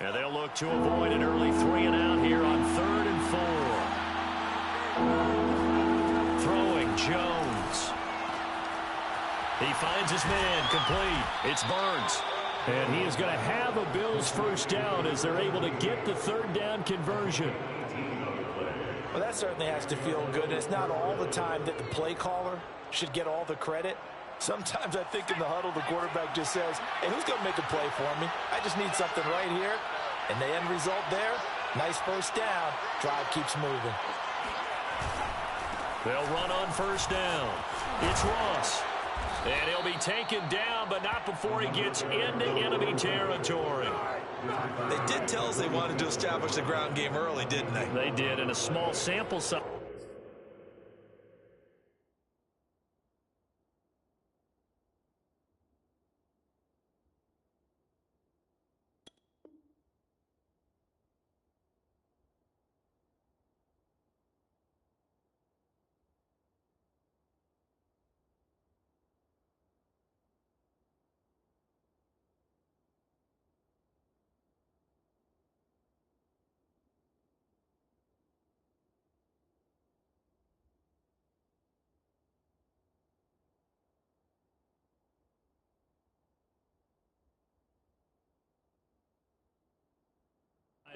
And they'll look to avoid an early 3 and out here on 3rd and 4. Throwing Jones. He finds his man complete. It's Burns. And he is going to have a Bills first down as they're able to get the 3rd down conversion. Well, that certainly has to feel good. And it's not all the time that the play caller should get all the credit. Sometimes I think in the huddle, the quarterback just says, hey, who's going to make a play for me? I just need something right here. And the end result there, nice first down. Drive keeps moving. They'll run on first down. It's Ross. And he'll be taken down, but not before he gets into enemy territory. They did tell us they wanted to establish the ground game early, didn't they? They did, in a small sample size.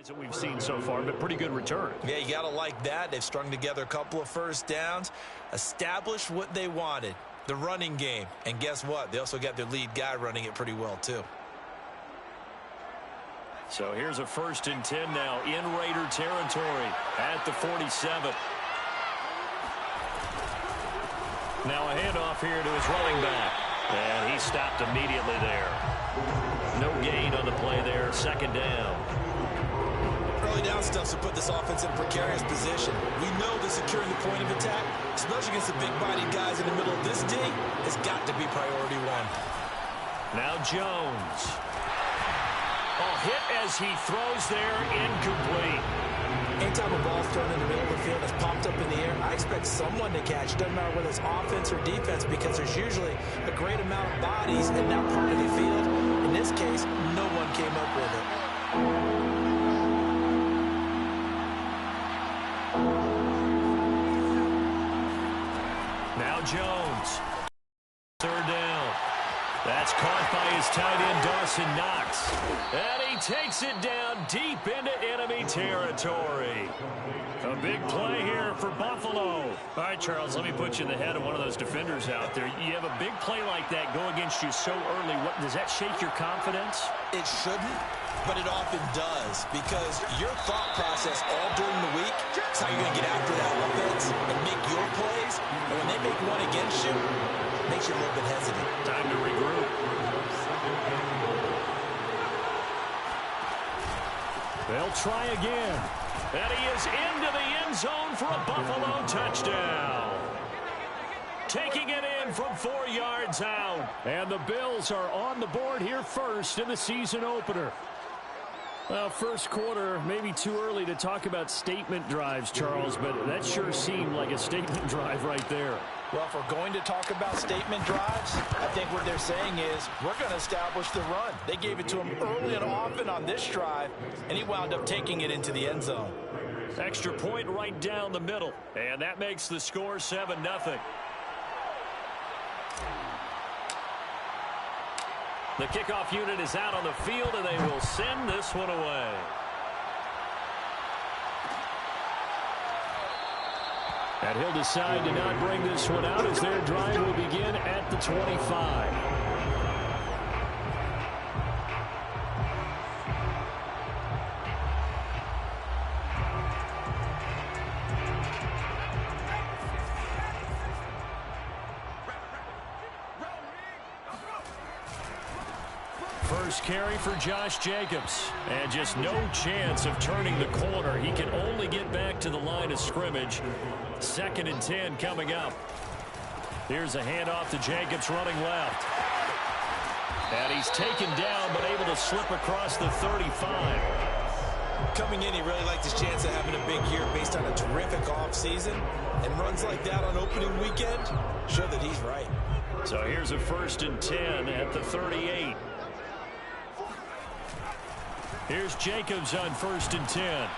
That we've seen so far, but pretty good return. Yeah, you got to like that. They've strung together a couple of first downs, established what they wanted, the running game. And guess what? They also got their lead guy running it pretty well, too. So here's a 1st and 10 now in Raider territory at the 47. Now a handoff here to his running back. And he stopped immediately there. No gain on the play there. 2nd down. Early down stuff to put this offense in a precarious position. We know that securing the point of attack, especially against the big-bodied guys in the middle of this D, has got to be priority 1. Now Jones. Oh, hit as he throws there, incomplete. Anytime a ball's thrown in the middle of the field that's popped up in the air, I expect someone to catch. Doesn't matter whether it's offense or defense, because there's usually a great amount of bodies in that part of the field. In this case, no one came up with it. Now Jones. 3rd down. That's caught by his tight end, Dawson Knox. And he takes it down deep into enemy territory. A big play here for Buffalo. All right, Charles, let me put you in the head of one of those defenders out there. You have a big play like that go against you so early. What, does that shake your confidence? It shouldn't, but it often does, because your thought process all during the week is how you're going to get after that offense and make your plays. And when they make one against you, it makes you a little bit hesitant. Time to regroup. They'll try again. And he is into the end zone for a Buffalo touchdown. Taking it in from 4 yards out. And the Bills are on the board here first in the season opener. Well, first quarter, maybe too early to talk about statement drives, Charles, but that sure seemed like a statement drive right there. Well, if we're going to talk about statement drives, I think what they're saying is we're going to establish the run. They gave it to him early and often on this drive, and he wound up taking it into the end zone. Extra point right down the middle, and that makes the score 7-0. The kickoff unit is out on the field, and they will send this one away. And he'll decide to not bring this one out as their drive will begin at the 25. First carry for Josh Jacobs. And just no chance of turning the corner. He can only get back to the line of scrimmage. 2nd and 10 coming up. Here's a handoff to Jacobs running left. And he's taken down but able to slip across the 35. Coming in, he really liked his chance of having a big year based on a terrific offseason. And runs like that on opening weekend show that he's right. So here's a 1st and 10 at the 38. Here's Jacobs on 1st and 10.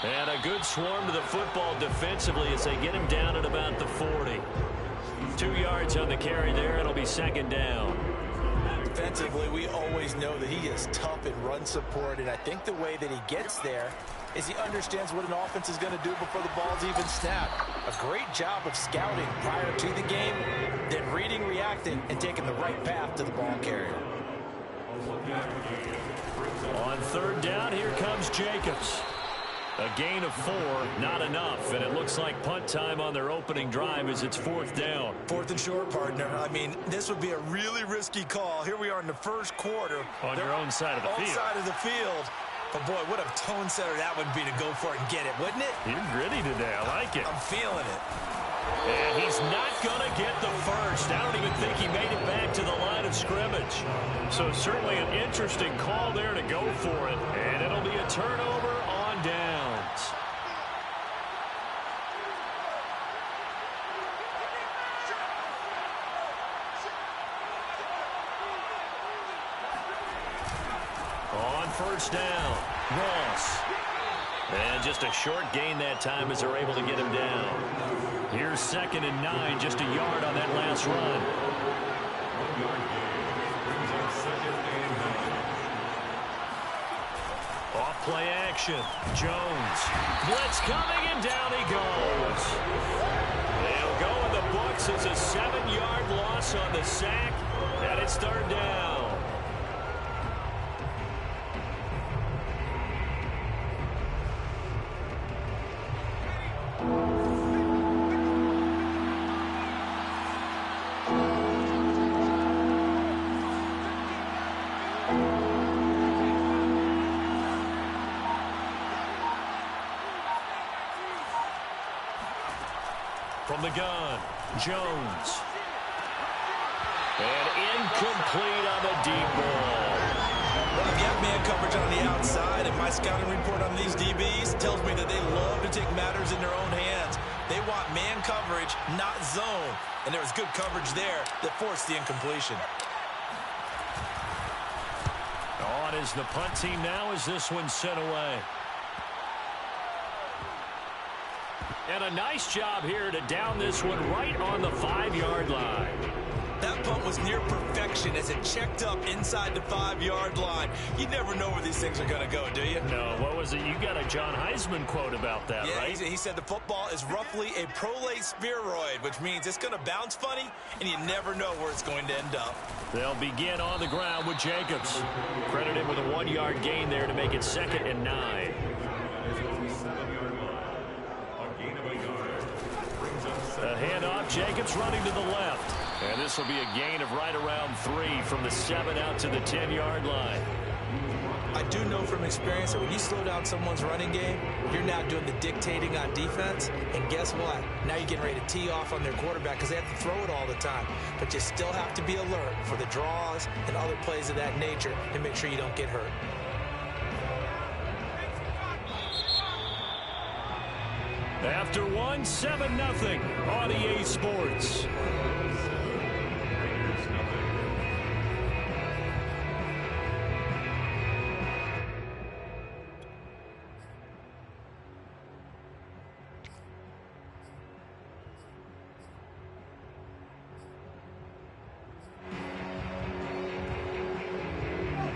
And a good swarm to the football defensively as they get him down at about the 40. 2 yards on the carry there. It'll be 2nd down. Defensively, we always know that he is tough in run support, and I think the way that he gets there is he understands what an offense is going to do before the ball's even snapped. A great job of scouting prior to the game, then reading, reacting, and taking the right path to the ball carrier. On 3rd down, here comes Jacobs. A gain of 4, not enough, and it looks like punt time on their opening drive as it's 4th down. 4th and short, partner. I mean, this would be a really risky call. Here we are in the 1st quarter. On your own side of the field. Own side of the field. But, boy, what a tone setter that would be to go for it and get it, wouldn't it? You're gritty today. I like it. I'm feeling it. And he's not going to get the first. I don't even think he made it back to the line of scrimmage. So certainly an interesting call there to go for it. And it'll be a turnover on downs. On 1st down, Ross. And just a short gain that time as they're able to get him down. Here's 2nd and 9, just a yard on that last run. Off play action. Jones. Blitz coming, and down he goes. They'll go in the books as a 7-yard loss on the sack, and it's 3rd down. From the gun, Jones. And incomplete on the deep ball. Well, if you have man coverage on the outside, and my scouting report on these DBs tells me that they love to take matters in their own hands. They want man coverage, not zone. And there was good coverage there that forced the incompletion. On is the punt team now as this one's sent away. And a nice job here to down this one right on the 5-yard line. That punt was near perfection as it checked up inside the 5-yard line. You never know where these things are going to go, do you? No, what was it? You got a John Heisman quote about that, yeah, right? He said the football is roughly a prolate spheroid, which means it's going to bounce funny, and you never know where it's going to end up. They'll begin on the ground with Jacobs. Credit him with a 1-yard gain there to make it 2nd and 9. A handoff, Jacobs running to the left. And this will be a gain of right around 3 from the 7 out to the 10-yard line. I do know from experience that when you slow down someone's running game, you're now doing the dictating on defense. And guess what? Now you're getting ready to tee off on their quarterback because they have to throw it all the time. But you still have to be alert for the draws and other plays of that nature and make sure you don't get hurt. After 7-0 on EA Sports.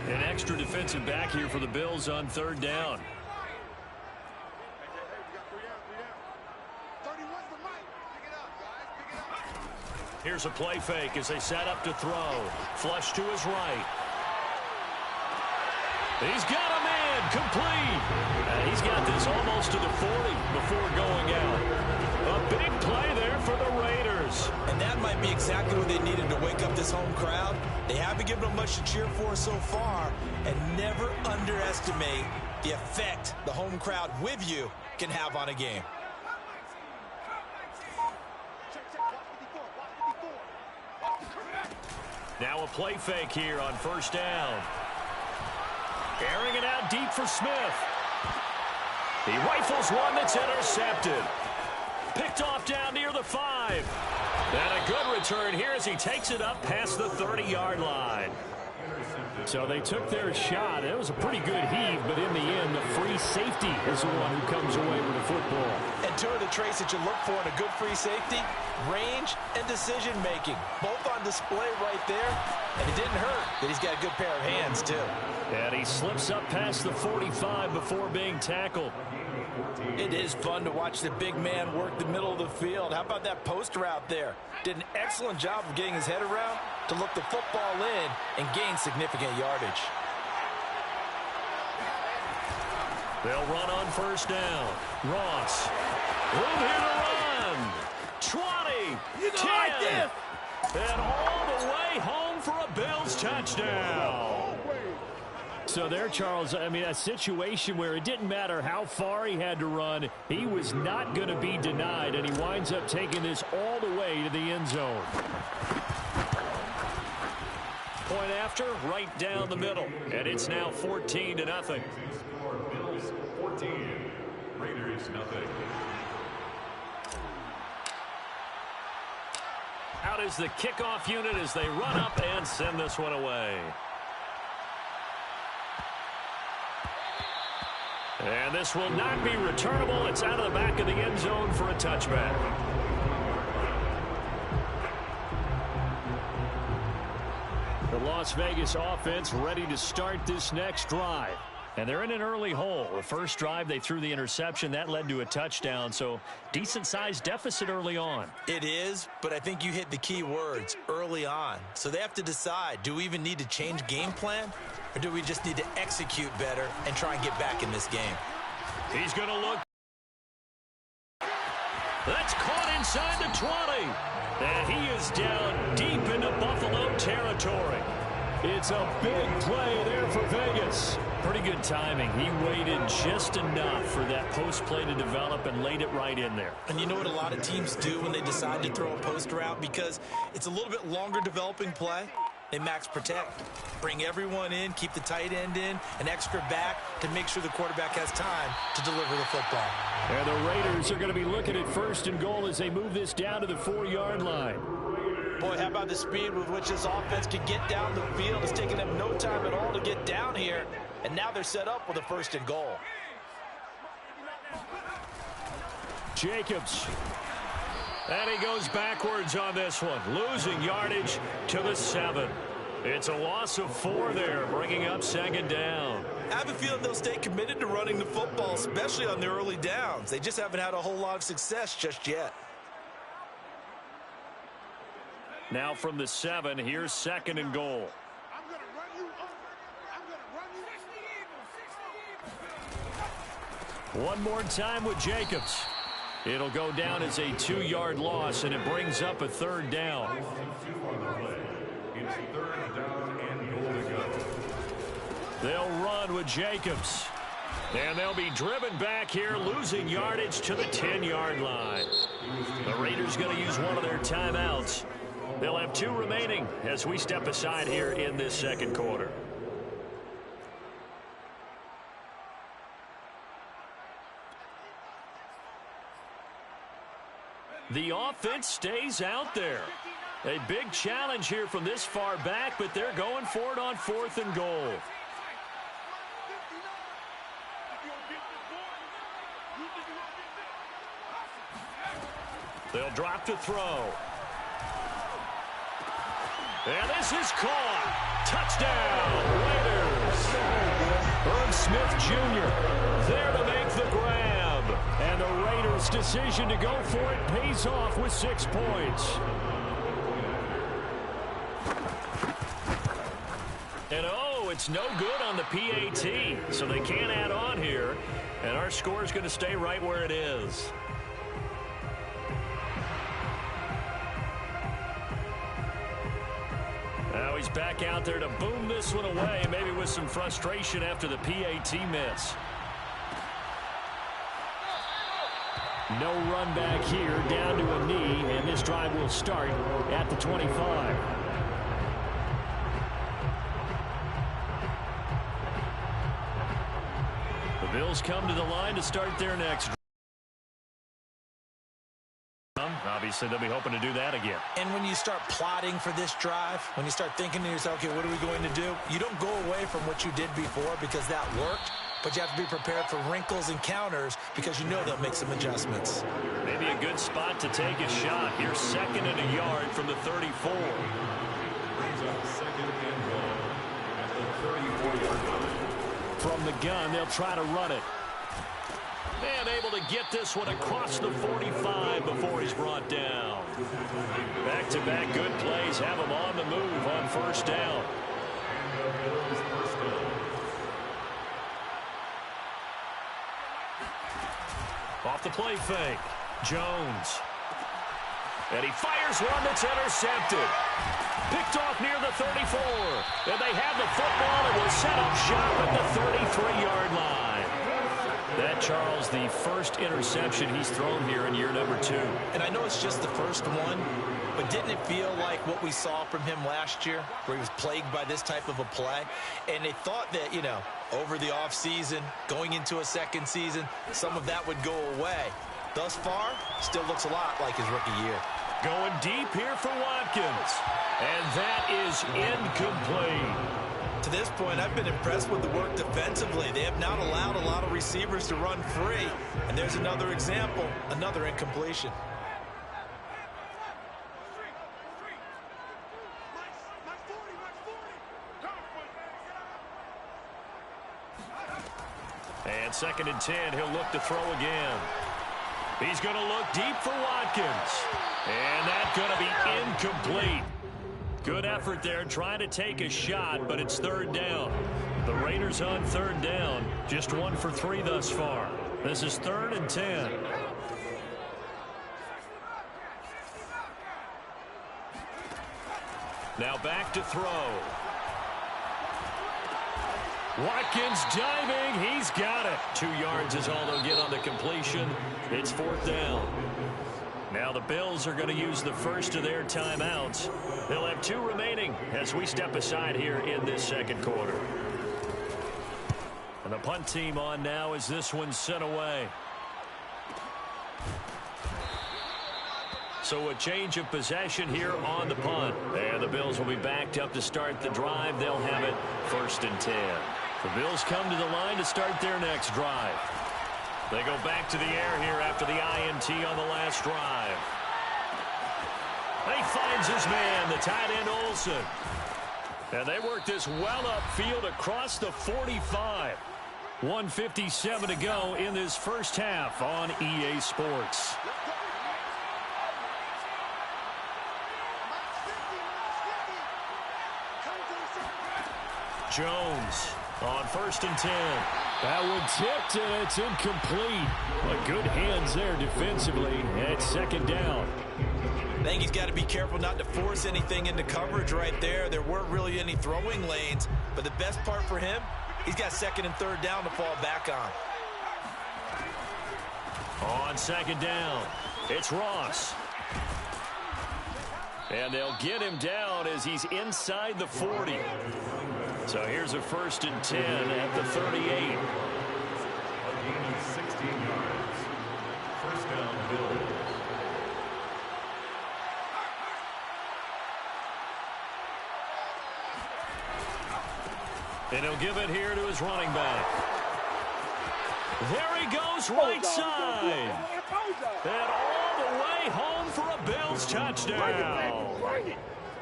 An extra defensive back here for the Bills on 3rd down. Here's a play fake as they set up to throw. Flush to his right. He's got a man, complete. He's got this almost to the 40 before going out. A big play there for the Raiders. And that might be exactly what they needed to wake up this home crowd. They haven't given them much to cheer for so far. And never underestimate the effect the home crowd with you can have on a game. Now a play fake here on 1st down. Airing it out deep for Smith. He rifles one that's intercepted. Picked off down near the 5. And a good return here as he takes it up past the 30-yard line. So they took their shot. It was a pretty good heave, but in the end, the free safety is the one who comes away with the football. And two of the traits that you look for in a good free safety, range and decision-making. Both on display right there, and it didn't hurt that he's got a good pair of hands, too. And he slips up past the 45 before being tackled. It is fun to watch the big man work the middle of the field. How about that post route there? Did an excellent job of getting his head around to look the football in and gain significant yardage. They'll run on first down. Ross. Room here to run. 20. 10. Like this. And all the way home for a Bills touchdown. So there, Charles, I mean, a situation where it didn't matter how far he had to run. He was not going to be denied, and he winds up taking this all the way to the end zone. Point after, right down the middle. And it's now 14-0. Bills 14, Raiders nothing. Out is the kickoff unit as they run up and send this one away. And this will not be returnable. It's out of the back of the end zone for a touchback. The Las Vegas offense ready to start this next drive. And they're in an early hole. The first drive, they threw the interception. That led to a touchdown, so decent-sized deficit early on. It is, but I think you hit the key words, early on. So they have to decide, do we even need to change game plan, or do we just need to execute better and try and get back in this game? He's going to look. That's caught inside the 20. And he is down deep into Buffalo territory. It's a big play there for Vegas. Pretty good timing. He waited just enough for that post play to develop and laid it right in there. And you know what a lot of teams do when they decide to throw a post route? Because it's a little bit longer developing play. They max protect, bring everyone in, keep the tight end in, an extra back to make sure the quarterback has time to deliver the football. And the Raiders are going to be looking at first and goal as they move this down to the 4-yard line. Boy, how about the speed with which this offense can get down the field? It's taking them no time at all to get down here. And now they're set up with a first and goal. Jacobs. And he goes backwards on this one, losing yardage to the 7. It's a loss of 4 there, bringing up second down. I have a feeling they'll stay committed to running the football, especially on their early downs. They just haven't had a whole lot of success just yet. Now from the 7, here's second and goal. One more time with Jacobs. It'll go down as a 2-yard loss, and it brings up a third down. It's third down and goal to go. They'll run with Jacobs. And they'll be driven back here, losing yardage to the 10-yard line. The Raiders going to use one of their timeouts. They'll have 2 remaining as we step aside here in this second quarter. The offense stays out there. A big challenge here from this far back, but they're going for it on 4th and goal. They'll drop to throw. And this is caught. Touchdown, Raiders. Herb Smith Jr. there to make the grab. And the Raiders' decision to go for it pays off with 6 points. And oh, it's no good on the PAT. So they can't add on here. And our score is going to stay right where it is. Now he's back out there to boom this one away, maybe with some frustration after the PAT miss. No run back here, down to a knee, and this drive will start at the 25. The Bills come to the line to start their next drive. obviously they'll be hoping to do that again. And when you start plotting for this drive, when you start thinking to yourself, okay, what are we going to do? You don't go away from what you did before because that worked, but you have to be prepared for wrinkles and counters because you know they'll make some adjustments. Maybe a good spot to take a shot. Here's 2nd and a yard from the 34. Brings up 2nd and 1 at the 34-yard line. From the gun, they'll try to run it. And able to get this one across the 45 before he's brought down. Back-to-back good plays have him on the move on 1st down. And the Bills first down. Off the play fake. Jones. And he fires one that's intercepted. Picked off near the 34. And they have the football and will set up shop at the 33-yard line. That, Charles, the first interception he's thrown here in year number 2. And I know it's just the first one, but didn't it feel like what we saw from him last year, where he was plagued by this type of a play? And they thought that, you know, over the offseason, going into a second season, some of that would go away. Thus far, still looks a lot like his rookie year. Going deep here for Watkins. And that is incomplete. To this point, I've been impressed with the work defensively. They have not allowed a lot of receivers to run free. And there's another example, another incompletion. And 2nd and 10, he'll look to throw again. He's going to look deep for Watkins. And that's going to be incomplete. Good effort there trying to take a shot, but it's 3rd down. The Raiders on 3rd down, just 1 for 3 thus far. This is 3rd and 10. Now back to throw. Watkins diving. He's got it. 2 yards is all they'll get on the completion. It's 4th down. Now the Bills are going to use the first of their timeouts. They'll have 2 remaining as we step aside here in this 2nd quarter. And the punt team on now as this one's sent away. So a change of possession here on the punt. And the Bills will be backed up to start the drive. They'll have it 1st and 10. The Bills come to the line to start their next drive. They go back to the air here after the INT on the last drive. He finds his man, the tight end Olsen. And they work this well upfield across the 45. 1:57 to go in this first half on EA Sports. Jones on 1st and 10. That one tipped, and it's incomplete. But good hands there defensively at 2nd down. I think he's got to be careful not to force anything into coverage right there. There weren't really any throwing lanes, but the best part for him, he's got 2nd and 3rd down to fall back on. On 2nd down, it's Ross. And they'll get him down as he's inside the 40. So here's a 1st and 10 at the 38. A gain of 16 yards. 1st down, Bills. And he'll give it here to his running back. There he goes, right side. And all the way home for a Bills touchdown.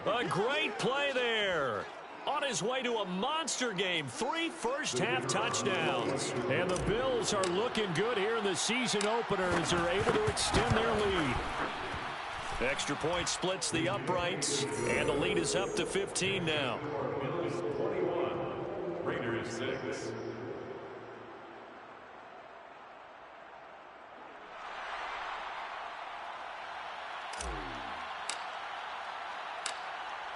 A great play there. On his way to a monster game, 3 first-half touchdowns. And the Bills are looking good here in the season opener as they're able to extend their lead. Extra point splits the uprights, and the lead is up to 15 now. Bills 21, Raiders 6.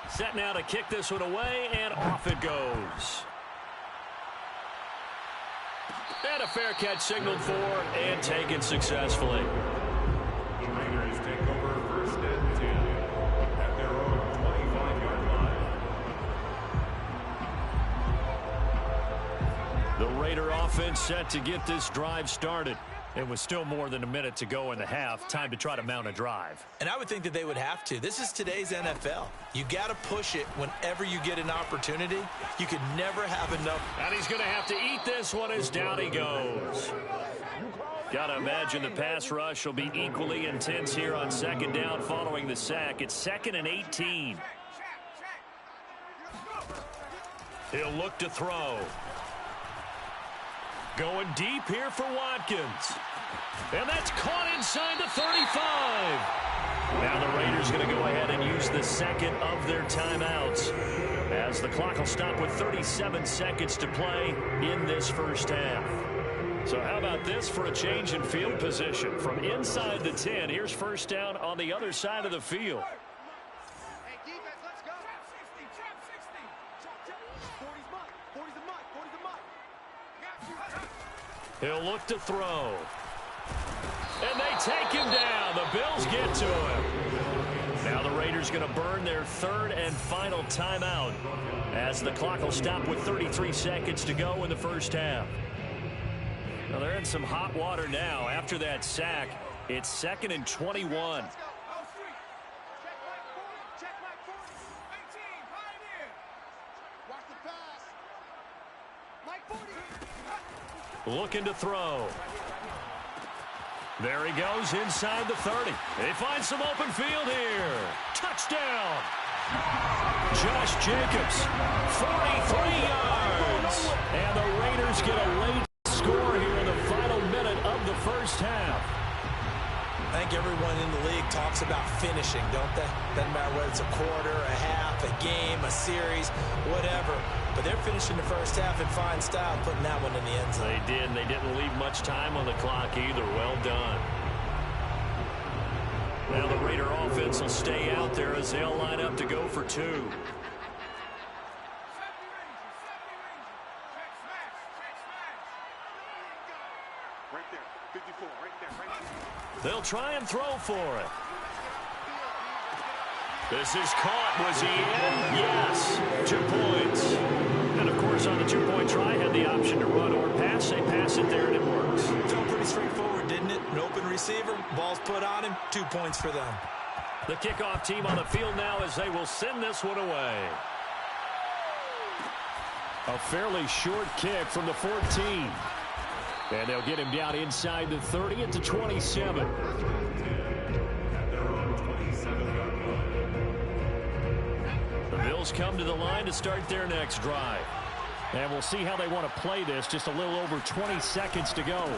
Set now to kick this one away, and off it goes. And a fair catch signaled for and taken successfully. The Raiders take over 1st and 10 at their own 25-yard line. The Raider offense set to get this drive started. It was still more than a minute to go in the half. Time to try to mount a drive. And I would think that they would have to. This is today's NFL. You got to push it whenever you get an opportunity. You could never have enough. And he's going to have to eat this one as down he goes. Got to imagine the pass rush will be equally intense here on second down following the sack. It's 2nd and 18. He'll look to throw. Going deep here for Watkins. And that's caught inside the 35. Now the Raiders going to go ahead and use the second of their timeouts, as the clock will stop with 37 seconds to play in this first half. So how about this for a change in field position? From inside the 10, here's first down on the other side of the field. He'll look to throw. And they take him down. The Bills get to him. Now the Raiders going to burn their third and final timeout, as the clock will stop with 33 seconds to go in the first half. Now they're in some hot water now. After that sack, it's 2nd and 21. Looking to throw. There he goes inside the 30. They find some open field here. Touchdown. Josh Jacobs, 43 yards. And the Raiders get a late score here in the final minute of the first half. I think everyone in the league talks about finishing, don't they? Doesn't matter whether it's a quarter, a half, a game, a series, whatever. But they're finishing the first half in fine style, putting that one in the end zone. They did, and they didn't leave much time on the clock either. Well done. Now the Raider offense will stay out there as they'll line up to go for two. Right there, 54, right there. They'll try and throw for it. This is caught. Was he in? Yes. 2 points. And, of course, on the two-point try, had the option to run or pass. They pass it there, and it works. Felt pretty straightforward, didn't it? An open receiver, ball's put on him, 2 points for them. The kickoff team on the field now as they will send this one away. A fairly short kick from the 14. And they'll get him down inside the 30 at the 27. The Bills come to the line to start their next drive. And we'll see how they want to play this. Just a little over 20 seconds to go.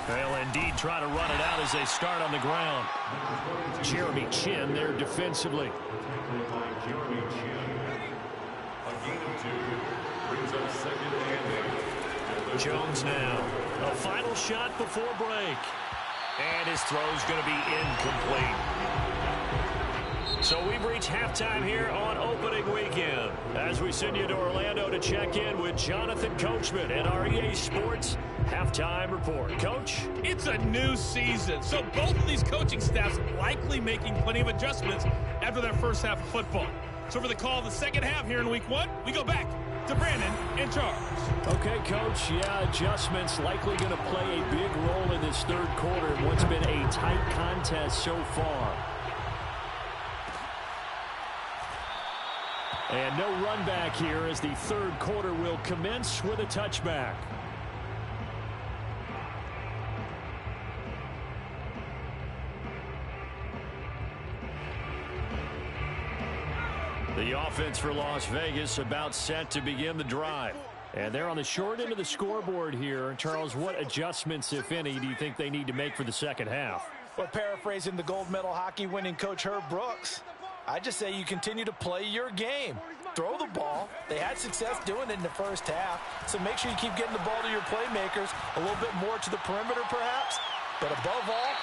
They'll indeed try to run it out as they start on the ground. Jeremy Chin there defensively. Jeremy Chin. A gain of 2 brings up 2nd and 8. Jones now. A final shot before break. And his throw's going to be incomplete. So we've reached halftime here on opening weekend, as we send you to Orlando to check in with Jonathan Coachman at our EA Sports Halftime Report. Coach? It's a new season, so both of these coaching staffs likely making plenty of adjustments after their first half of football. So for the call of the second half here in week 1, we go back to Brandon in charge. Okay, Coach. Yeah, adjustments likely going to play a big role in this third quarter in what's been a tight contest so far. And no run back here as the third quarter will commence with a touchback. The offense for Las Vegas about set to begin the drive. And they're on the short end of the scoreboard here. Charles, what adjustments, if any, do you think they need to make for the second half? Well, paraphrasing the gold medal hockey winning coach Herb Brooks, I just say you continue to play your game. Throw the ball. They had success doing it in the first half, so make sure you keep getting the ball to your playmakers, a little bit more to the perimeter perhaps, but above all,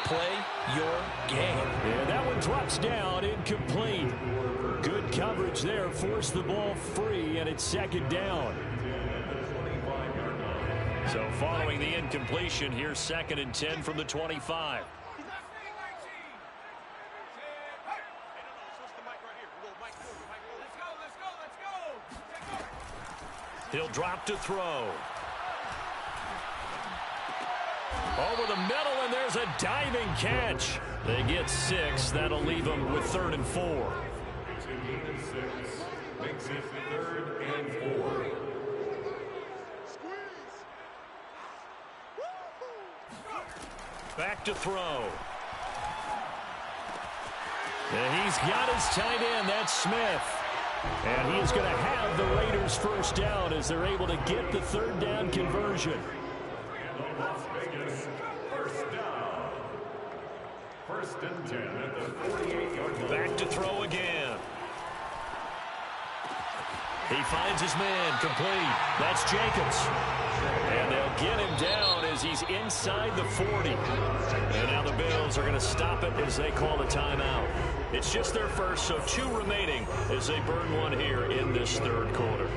play your game. Yeah, that one drops down, incomplete. Good coverage there, forced the ball free, and it's second down. So following the incompletion, here's 2nd and 10 from the 25. He'll drop to throw. Over the middle, and there's a diving catch. They get 6. That'll leave them with 3rd and 4. It's a gain of 6. Makes it 3rd and 4. Back to throw. And he's got his tight end. That's Smith. And he is going to have the Raiders first down as they're able to get the 3rd down conversion. Las Vegas, first down. 1st and 10 at the 48-yard line. Back to throw again. He finds his man complete. That's Jacobs. And they'll get him down as he's inside the 40. And now the Bills are going to stop it as they call a timeout. It's just their first, so 2 remaining as they burn one here in this 3rd quarter.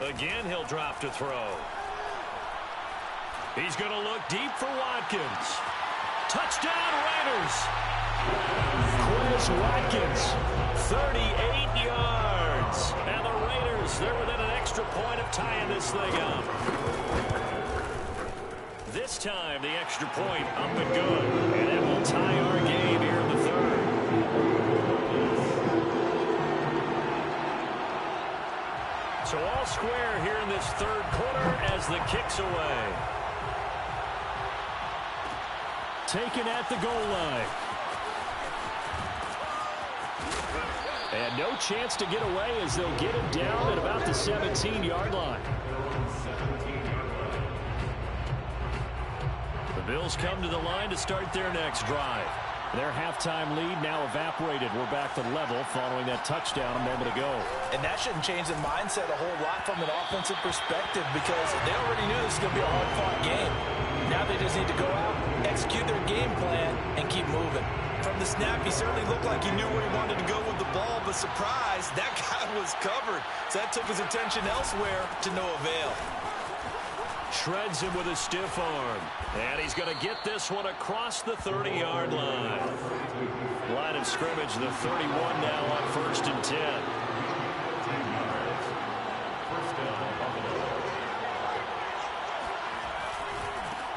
Again, he'll drop to throw. He's going to look deep for Watkins. Touchdown, Raiders. Chris Watkins, 38 yards. And the Raiders, they're within an extra point of tying this thing up. This time, the extra point up and good. And it will tie our game here in the 3rd. So all square here in this 3rd quarter as the kick's away. Taken at the goal line. And no chance to get away as they'll get him down at about the 17-yard line. The Bills come to the line to start their next drive. Their halftime lead now evaporated. We're back to level following that touchdown a moment ago. And that shouldn't change the mindset a whole lot from an offensive perspective because they already knew this was going to be a hard-fought game. Now they just need to go out, execute their game plan, and keep moving. From the snap, he certainly looked like he knew where he wanted to go with the ball, but surprise, that guy was covered. So that took his attention elsewhere to no avail. Shreds him with a stiff arm. And he's going to get this one across the 30-yard line. Line of scrimmage, the 31 now on 1st and 10.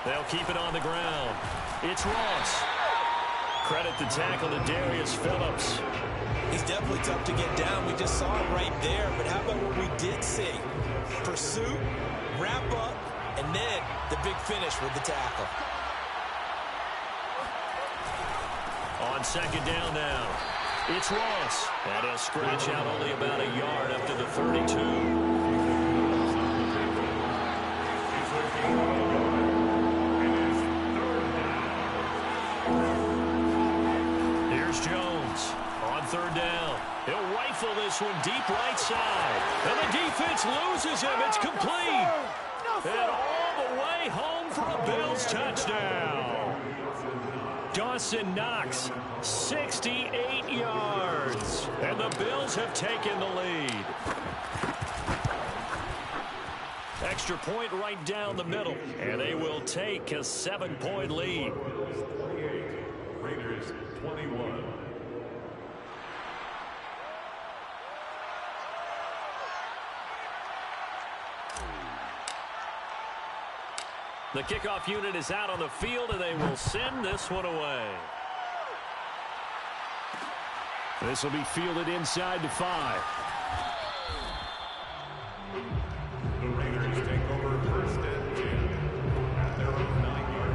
They'll keep it on the ground. It's Ross. Credit the tackle to Darius Phillips. He's definitely tough to get down. We just saw it right there. But how about what we did see? Pursuit, wrap up, and then the big finish with the tackle. On 2nd down now, it's Ross. And he'll scratch out only about a yard up to the 32. Here's Jones on 3rd down. He'll rifle this one deep right side. And the defense loses him. It's complete. And all the way home for a Bills touchdown. Dawson Knox, 68 yards. And the Bills have taken the lead. Extra point right down the middle. And they will take a 7-point lead. Raiders 21. The kickoff unit is out on the field, and they will send this one away. This will be fielded inside the 5. The Raiders take over 1st and 10 at their own 9-yard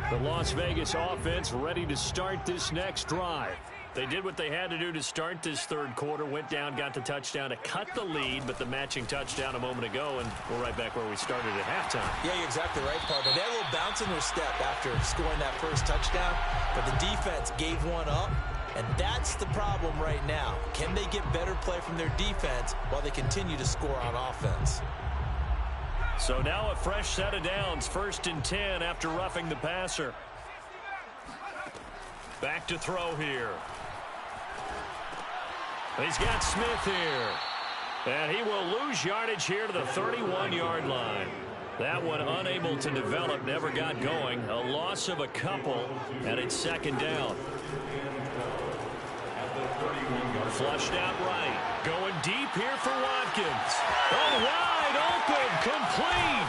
line. The Las Vegas offense ready to start this next drive. They did what they had to do to start this 3rd quarter, went down, got the touchdown to cut the lead, but the matching touchdown a moment ago, and we're right back where we started at halftime. Yeah, you're exactly right, partner. They had a little bounce in their step after scoring that first touchdown, but the defense gave one up, and that's the problem right now. Can they get better play from their defense while they continue to score on offense? So now a fresh set of downs, 1st and 10 after roughing the passer. Back to throw here. He's got Smith here. And he will lose yardage here to the 31-yard line. That one unable to develop, never got going. A loss of a couple, and it's second down. Flushed out right. Going deep here for Watkins. Oh, wide open, complete.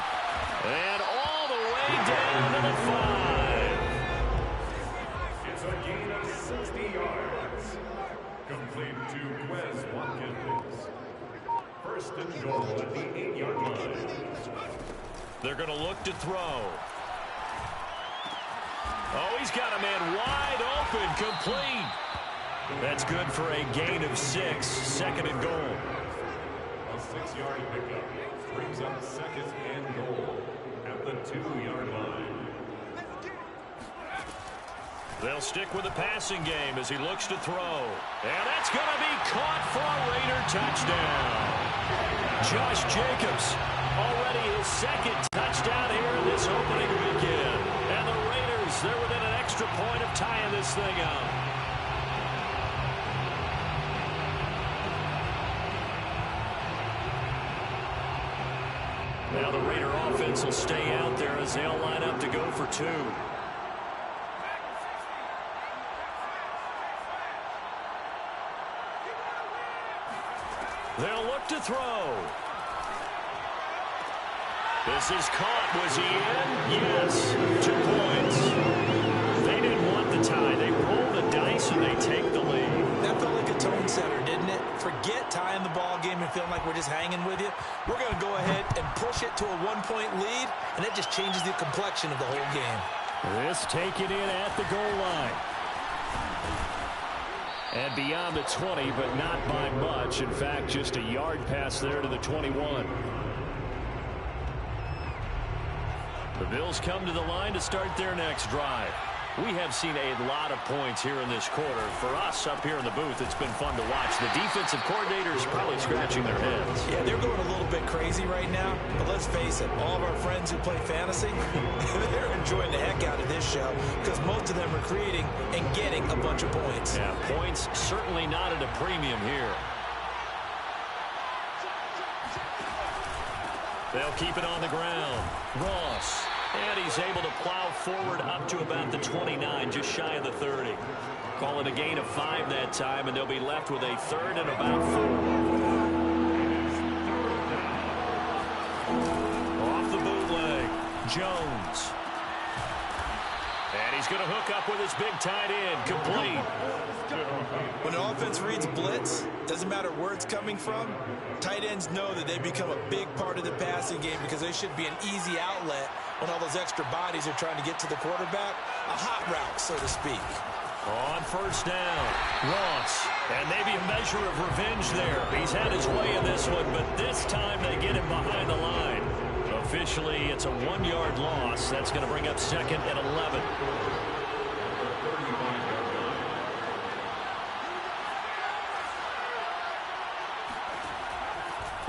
And all the way down to the 5. It's a gain of 60 yards. Complete to Quez Watkins. First and goal at the 8-yard line. They're going to look to throw. Oh, he's got a man wide open, complete. That's good for a gain of 6, second and goal. A 6-yard pickup brings up second and goal at the 2-yard line. They'll stick with the passing game as he looks to throw. And that's going to be caught for a Raider touchdown. Josh Jacobs, already his second touchdown here in this opening weekend. And the Raiders, they're within an extra point of tying this thing up. Now the Raider offense will stay out there as they'll line up to go for 2. They'll look to throw. This is caught. Was he in? Yes. 2 points. They didn't want the tie. They roll the dice and they take the lead. That felt like a tone setter, didn't it? Forget tying the ball game and feeling like we're just hanging with you. We're going to go ahead and push it to a 1-point lead, and that just changes the complexion of the whole game. This taken in at the goal line. And beyond the 20, but not by much. In fact, just a yard pass there to the 21. The Bills come to the line to start their next drive. We have seen a lot of points here in this quarter. For us up here in the booth, it's been fun to watch. The defensive coordinators probably scratching their heads. Yeah, they're going a little bit crazy right now. But let's face it, all of our friends who play fantasy, they're enjoying the heck out of this show because most of them are creating and getting a bunch of points. Yeah, points certainly not at a premium here. They'll keep it on the ground. Ross. And he's able to plow forward up to about the 29, just shy of the 30. Call it a gain of 5 that time, and they'll be left with a 3rd and about 4. Off the bootleg, Jones. And he's going to hook up with his big tight end, complete. When an offense reads blitz, doesn't matter where it's coming from, tight ends know that they become a big part of the passing game because they should be an easy outlet when all those extra bodies are trying to get to the quarterback. A hot route, so to speak. On first down, Ross. And maybe a measure of revenge there. He's had his way in this one, but this time they get him behind the line. Officially, it's a 1-yard loss. That's going to bring up second and 11.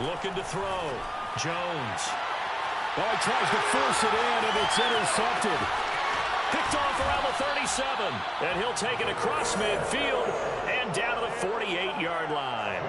Looking to throw. Jones. Oh, he tries to force it in, and it's intercepted. Picked off around the 37. And he'll take it across midfield and down to the 48-yard line.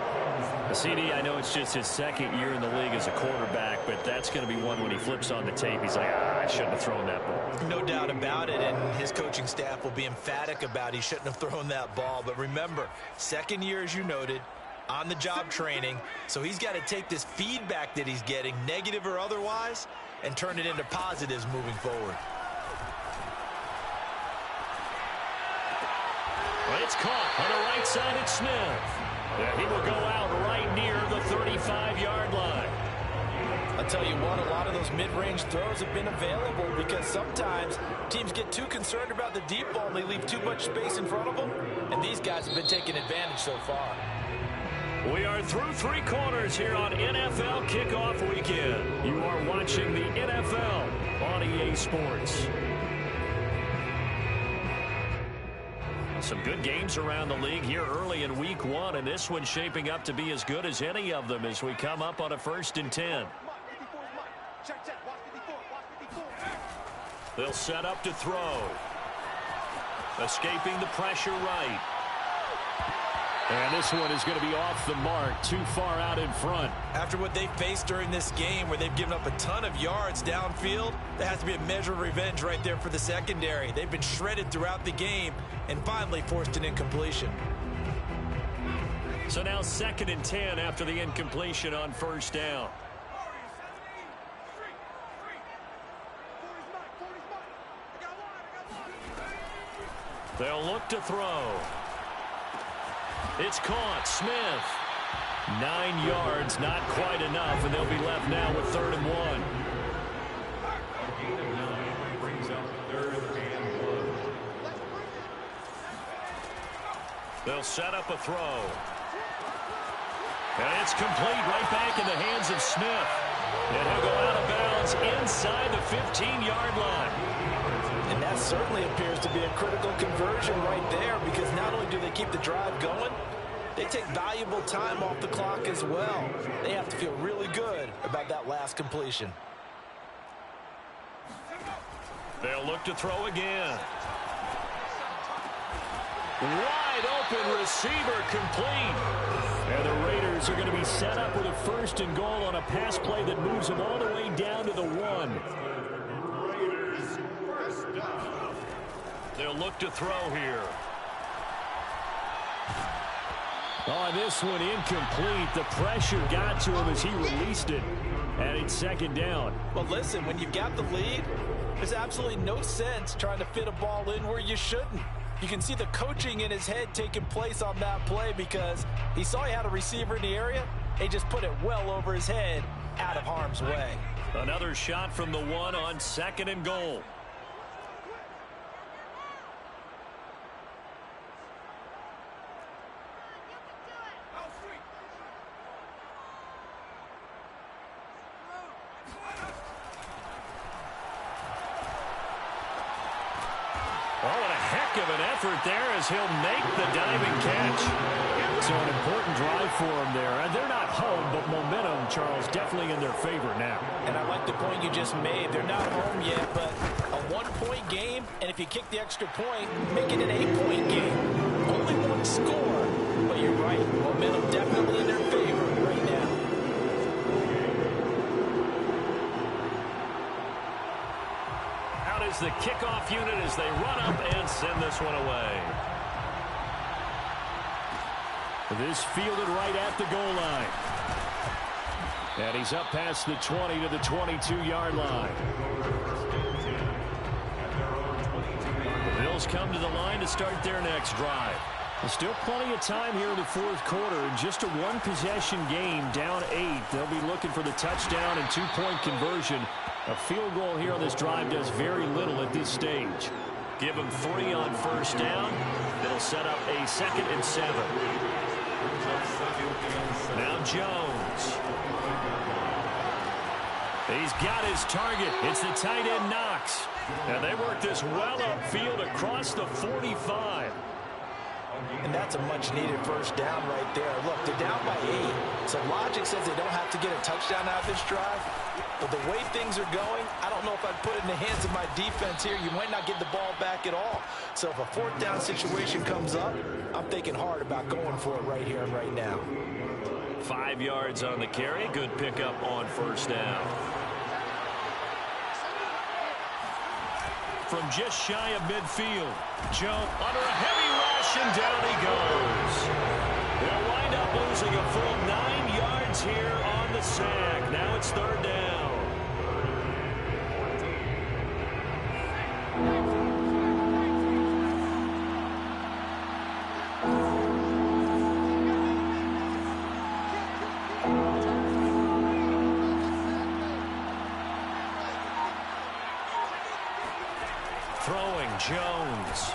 CD, I know it's just his second year in the league as a quarterback, but that's going to be one when he flips on the tape. He's like, I shouldn't have thrown that ball. No doubt about it, and his coaching staff will be emphatic about he shouldn't have thrown that ball. But remember, second year, as you noted, on-the-job training, so he's got to take this feedback that he's getting, negative or otherwise, and turn it into positives moving forward. Well, it's caught on the right side at Smith. Yeah, he will go out right near the 35-yard line. I'll tell you what, a lot of those mid-range throws have been available because sometimes teams get too concerned about the deep ball and they leave too much space in front of them, and these guys have been taking advantage so far. We are through 3 quarters here on NFL Kickoff Weekend. You are watching the NFL on EA Sports. Some good games around the league here early in week 1, and this one's shaping up to be as good as any of them as we come up on a 1st and 10. They'll set up to throw. Escaping the pressure right. And this one is going to be off the mark, too far out in front. After what they faced during this game where they've given up a ton of yards downfield, there has to be a measure of revenge right there for the secondary. They've been shredded throughout the game and finally forced an incompletion. So now 2nd and 10 after the incompletion on first down. They'll look to throw. It's caught. Smith. 9 yards, not quite enough, and they'll be left now with 3rd and 1. A gain of 9 brings up 3rd and 1. They'll set up a throw. And it's complete right back in the hands of Smith. And he'll go out of bounds inside the 15-yard line. And that certainly appears to be a critical conversion right there, because not only do they keep the drive going, they take valuable time off the clock as well. They have to feel really good about that last completion. They'll look to throw again. Wide open receiver complete. And the Raiders are going to be set up with a 1st and goal on a pass play that moves them all the way down to the 1. Raiders first down. They'll look to throw here. Oh, this one incomplete. The pressure got to him as he released it. And it's 2nd down. Well, listen, when you've got the lead, there's absolutely no sense trying to fit a ball in where you shouldn't. You can see the coaching in his head taking place on that play, because he saw he had a receiver in the area. He just put it well over his head, out of harm's way. Another shot from the 1 on 2nd and goal. Oh, and a heck of an effort there as he'll make the diving catch. So an important drive for them there. And they're not home, but momentum, Charles, definitely in their favor now. And I like the point you just made. They're not home yet, but a 1-point game, and if you kick the extra point, make it an 8-point game. Only 1 score, but you're right. Momentum definitely in their favor right now. Out is the kickoff unit as they run up and send this one away. This fielded right at the goal line. And he's up past the 20 to the 22-yard line. The Bills come to the line to start their next drive. There's still plenty of time here in the 4th quarter. Just a 1-possession game, down 8. They'll be looking for the touchdown and 2-point conversion. A field goal here on this drive does very little at this stage. Give them 3 on first down. It'll set up a 2nd and 7. Now Jones. He's got his target. It's the tight end Knox. And they work this well upfield across the 45. And that's a much-needed first down right there. Look, they're down by 8. So logic says they don't have to get a touchdown out of this drive. But the way things are going, I don't know if I'd put it in the hands of my defense here. You might not get the ball back at all. So if a 4th down situation comes up, I'm thinking hard about going for it right here and right now. 5 yards on the carry. Good pickup on first down. From just shy of midfield, Jones under a heavy rush, and down he goes. They'll wind up losing a full 9 yards here on the sack. Now it's 3rd down. Throwing Jones.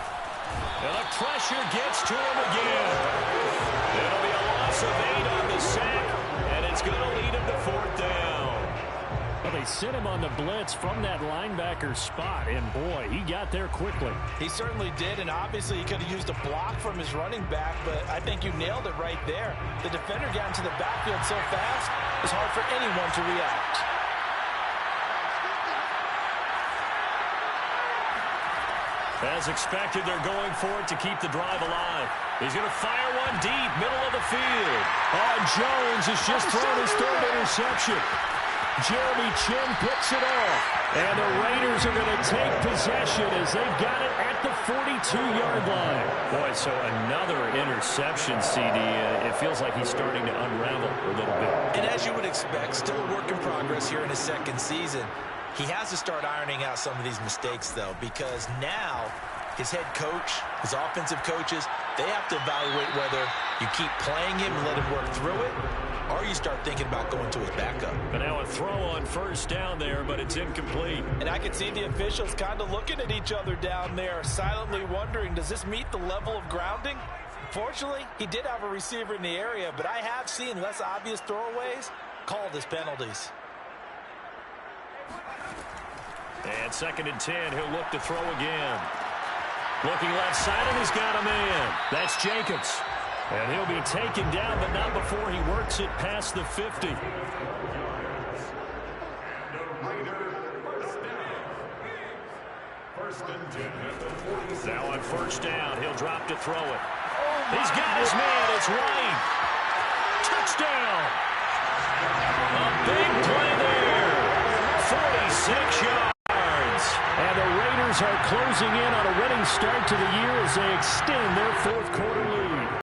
And the pressure gets to him again. It'll be a loss of 8 on the sack, and it's going to lead him to 4th down. Well, they sent him on the blitz from that linebacker spot, and boy, he got there quickly. He certainly did, and obviously he could have used a block from his running back, but I think you nailed it right there. The defender got into the backfield so fast, it's hard for anyone to react. As expected, they're going for it to keep the drive alive. He's going to fire one deep, middle of the field. Jones has just thrown his third interception. Jeremy Chin picks it off. And the Raiders are going to take possession as they've got it at the 42-yard line. Boy, so another interception, CD. It feels like he's starting to unravel a little bit. And as you would expect, still a work in progress here in his second season. He has to start ironing out some of these mistakes, though, because now his head coach, his offensive coaches, they have to evaluate whether you keep playing him and let him work through it, or you start thinking about going to his backup. But now a throw on first down there, but it's incomplete. And I can see the officials kind of looking at each other down there, silently wondering, does this meet the level of grounding? Fortunately, he did have a receiver in the area, but I have seen less obvious throwaways called as penalties. And 2nd and 10, he'll look to throw again. Looking left side, and he's got a man. That's Jacobs. And he'll be taken down, but not before he works it past the 50. Now on first down, he'll drop to throw it. He's got his man. It's White. Touchdown. A big play there. 46 yards. And the Raiders are closing in on a winning start to the year as they extend their fourth quarter lead.